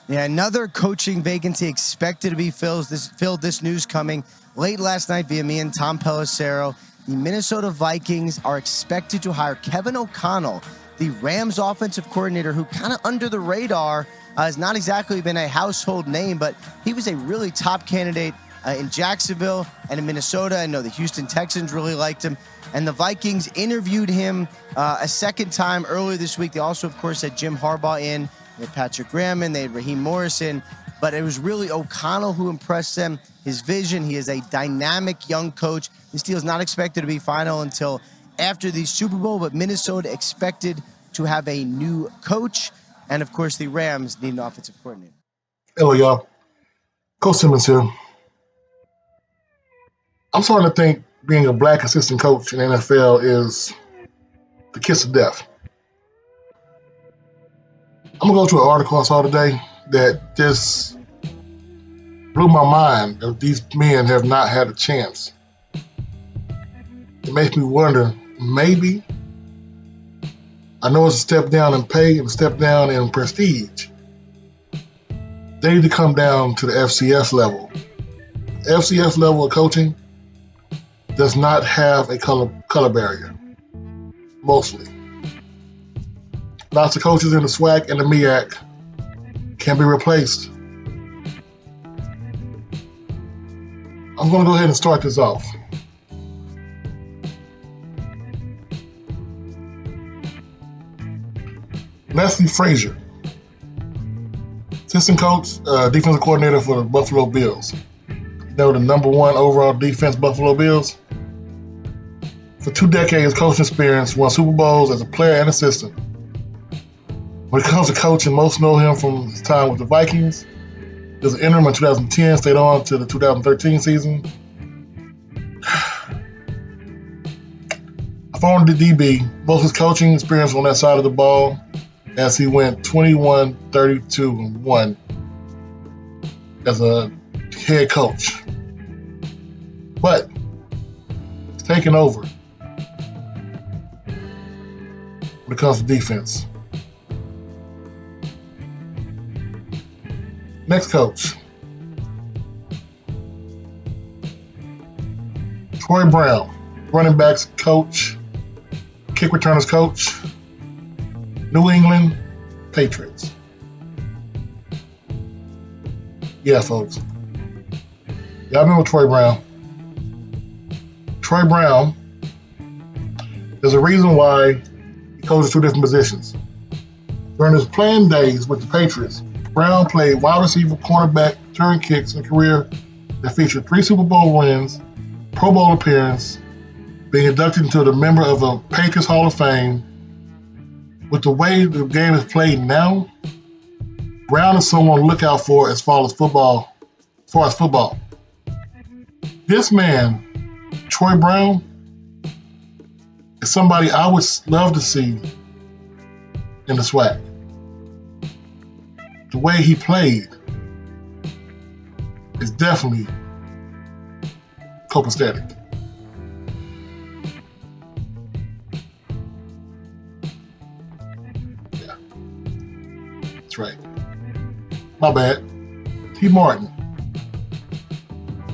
Yeah, another coaching vacancy expected to be filled. This news coming late last night via me and Tom Pelissero. The Minnesota Vikings are expected to hire Kevin O'Connell, the Rams offensive coordinator, who kind of under the radar has not exactly been a household name, but he was a really top candidate in Jacksonville and in Minnesota. I know the Houston Texans really liked him, and the Vikings interviewed him a second time earlier this week. They also, of course, had Jim Harbaugh in. They had Patrick Graham in. They had Raheem Morrison. But it was really O'Connell who impressed them. His vision, he is a dynamic young coach. This deal is not expected to be final until after the Super Bowl, but Minnesota expected to have a new coach. And, of course, the Rams need an offensive coordinator. Hello, y'all. Coach Simmons here. I'm starting to think being a black assistant coach in the NFL is the kiss of death. I'm going to go to an article I saw today that just blew my mind that these men have not had a chance. It makes me wonder, maybe, I know it's a step down in pay and a step down in prestige. They need to come down to the FCS level. The FCS level of coaching does not have a color barrier, mostly. Lots of coaches in the SWAC and the MEAC can be replaced. I'm going to go ahead and start this off. Leslie Frazier, assistant coach, defensive coordinator for the Buffalo Bills. They were the number one overall defense, Buffalo Bills. For 2 decades, coaching experience, won Super Bowls as a player and assistant. When it comes to coaching, most know him from his time with the Vikings. He was an interim in 2010, stayed on to the 2013 season. A former DB, most of his coaching experience on that side of the ball, as he went 21, 32, and 1 as a head coach. But he's taken over when it comes to defense. Next coach, Troy Brown, running backs coach, kick returners coach, New England Patriots. Yeah, folks. Y'all remember Troy Brown? Troy Brown, there's a reason why he coaches 2 different positions. During his playing days with the Patriots, Brown played wide receiver, cornerback, return kicks in a career that featured 3 Super Bowl wins, Pro Bowl appearance, being inducted into the member of the Patriots Hall of Fame. With the way the game is played now, Brown is someone to look out for as far as football. This man, Troy Brown, is somebody I would love to see in the SWAC. The way he played is definitely copacetic. Yeah, that's right. My bad. T. Martin.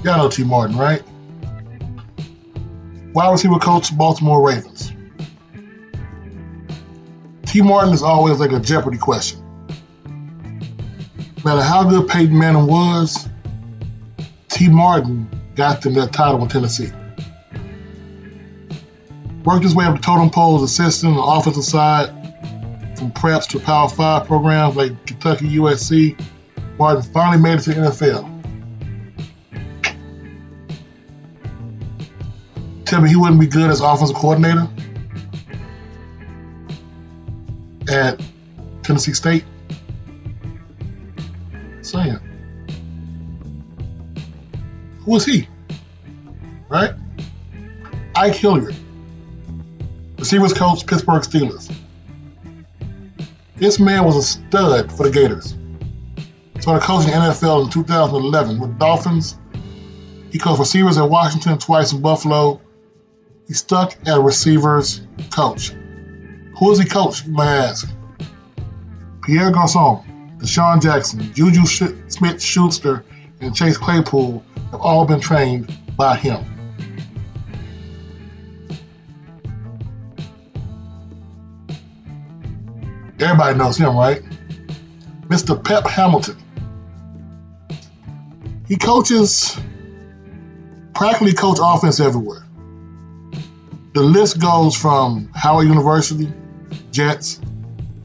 Y'all know T. Martin, right? Wide receiver coach, Baltimore Ravens. T. Martin is always like a Jeopardy question. No matter how good Peyton Manning was, T. Martin got them that title in Tennessee. Worked his way up the totem pole as assistant on the offensive side, from preps to Power 5 programs like Kentucky, USC. Martin finally made it to the NFL. Tell me he wouldn't be good as offensive coordinator at Tennessee State? Saying. Who is he? Right? Ike Hilliard, receivers coach, Pittsburgh Steelers. This man was a stud for the Gators. Started coaching NFL in 2011 with Dolphins. He coached receivers at Washington, twice in Buffalo. He stuck as receivers coach. Who is he coach, you might ask? Pierre Garçon, Deshaun Jackson, Juju Smith-Schuster, and Chase Claypool have all been trained by him. Everybody knows him, right? Mr. Pep Hamilton. He practically coach offense everywhere. The list goes from Howard University, Jets,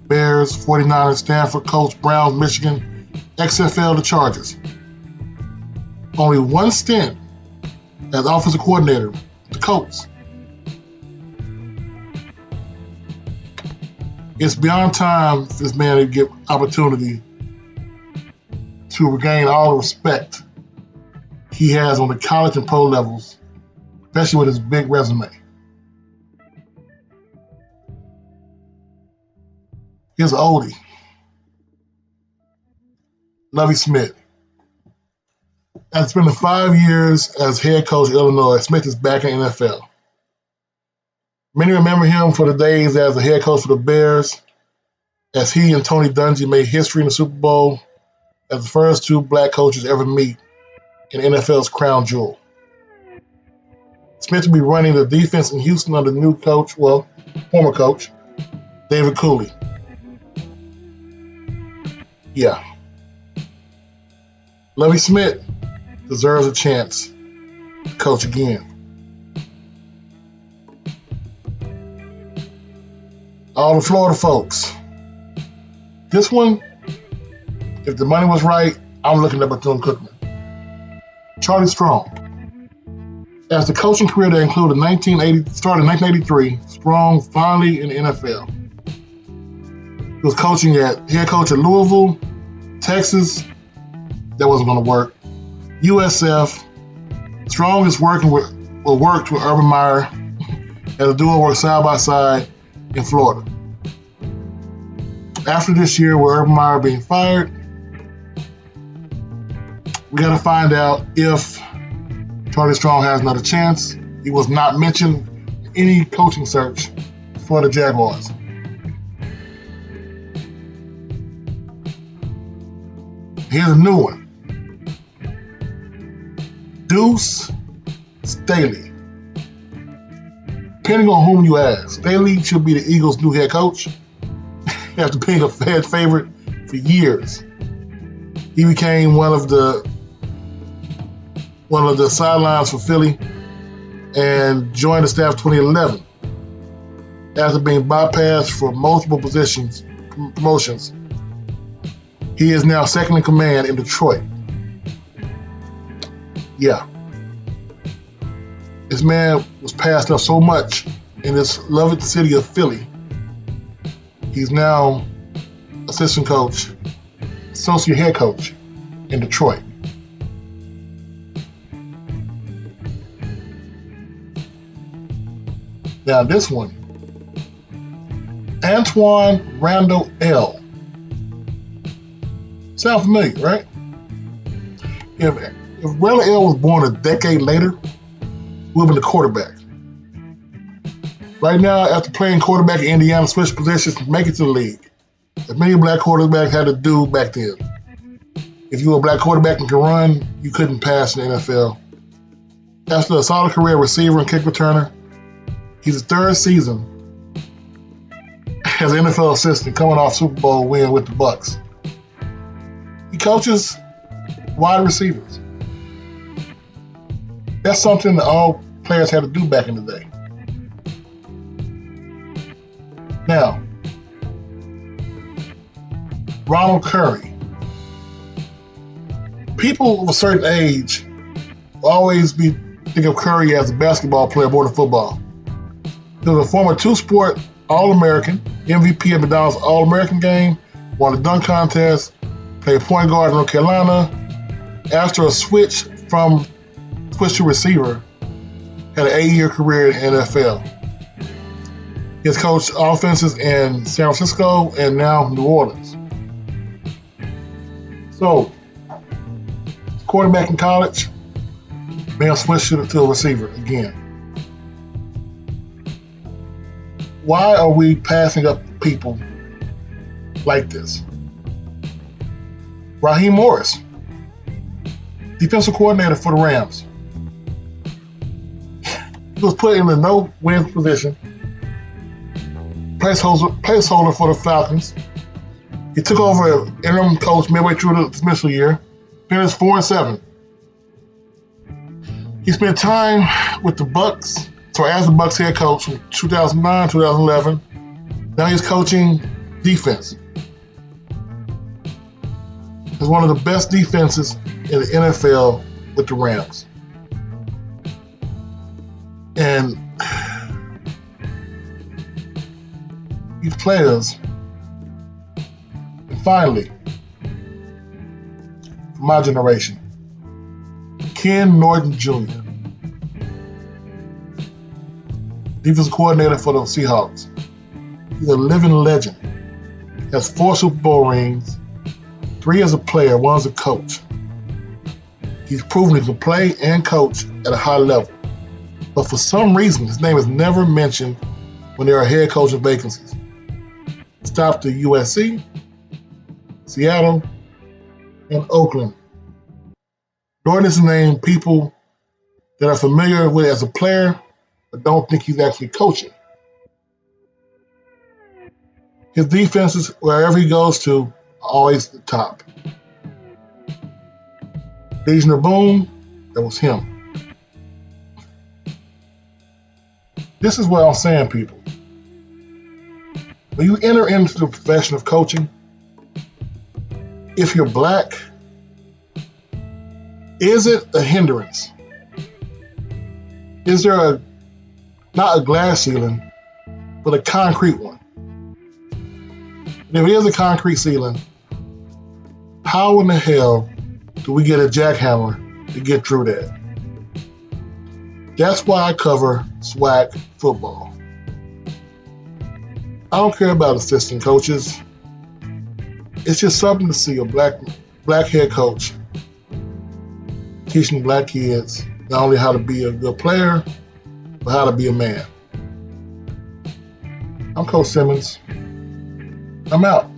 Bears, 49ers, Stanford, Colts, Browns, Michigan, XFL, the Chargers. Only one stint as offensive coordinator, the Colts. It's beyond time for this man to get opportunity to regain all the respect he has on the college and pro levels, especially with his big resume. Here's an oldie. Lovie Smith. After spending 5 years as head coach at Illinois, Smith is back in the NFL. Many remember him for the days as the head coach for the Bears, as he and Tony Dungy made history in the Super Bowl as the first two black coaches ever meet in NFL's crown jewel. Smith will be running the defense in Houston under new coach, former coach, David Cooley. Yeah. Lovie Smith deserves a chance to coach again. All the Florida folks. This one, if the money was right, I'm looking at Bethune-Cookman. Charlie Strong. As the coaching career that started in 1983, Strong finally in the NFL. He was head coach at Louisville, Texas. That wasn't going to work. USF. Strong is worked with Urban Meyer as a duo worked side by side in Florida. After this year, with Urban Meyer being fired, we got to find out if Charlie Strong has another chance. He was not mentioned in any coaching search for the Jaguars. Here's a new one. Deuce Staley. Depending on whom you ask, Staley should be the Eagles' new head coach after being a fan favorite for years. He became one of the sidelines for Philly and joined the staff in 2011 after being bypassed for multiple promotions. He is now second in command in Detroit. Yeah. This man was passed up so much in this loved city of Philly. He's now assistant coach, associate head coach in Detroit. Now this one, Antoine Randall L. Sound familiar, right? If Randall L. was born a decade later, would have been the quarterback. Right now, after playing quarterback in Indiana, switched positions to make it to the league. As many black quarterbacks had to do back then. If you were a black quarterback and could run, you couldn't pass in the NFL. After a solid career receiver and kick returner, he's his third season as an NFL assistant coming off Super Bowl win with the Bucs. He coaches wide receivers. That's something that all players had to do back in the day. Now, Ronald Curry. People of a certain age will always think of Curry as a basketball player more than football. He was a former two-sport All-American, MVP at McDonald's All-American game, won the dunk contest, played point guard in North Carolina. After a switch to receiver, had an 8-year career in the NFL. He has coached offenses in San Francisco and now New Orleans. So, quarterback in college, may have switched to a receiver again. Why are we passing up people like this? Raheem Morris, defensive coordinator for the Rams. He was put in the no-win position, placeholder for the Falcons. He took over as interim coach midway through the dismissal year, finished 4-7. He spent time with the Bucs, as the Bucs head coach from 2009, 2011. Now he's coaching defense. He's one of the best defenses in the NFL with the Rams. And these players, and finally, from my generation, Ken Norton Jr., defensive coordinator for the Seahawks. He's a living legend. He has 4 Super Bowl rings, 3 as a player, 1 as a coach. He's proven he can play and coach at a high level. But for some reason, his name is never mentioned when there are head coaching vacancies. Stopped at USC, Seattle, and Oakland. Norton is named people that are familiar with as a player, but don't think he's actually coaching. His defenses, wherever he goes to, are always the top. Legion Boom, that was him. This is what I'm saying, people. When you enter into the profession of coaching, if you're black, is it a hindrance? Is there not a glass ceiling, but a concrete one? And if it is a concrete ceiling, how in the hell do we get a jackhammer to get through that? That's why I cover SWAC football. I don't care about assistant coaches. It's just something to see a black head coach teaching black kids not only how to be a good player, but how to be a man. I'm Coach Simmons. I'm out.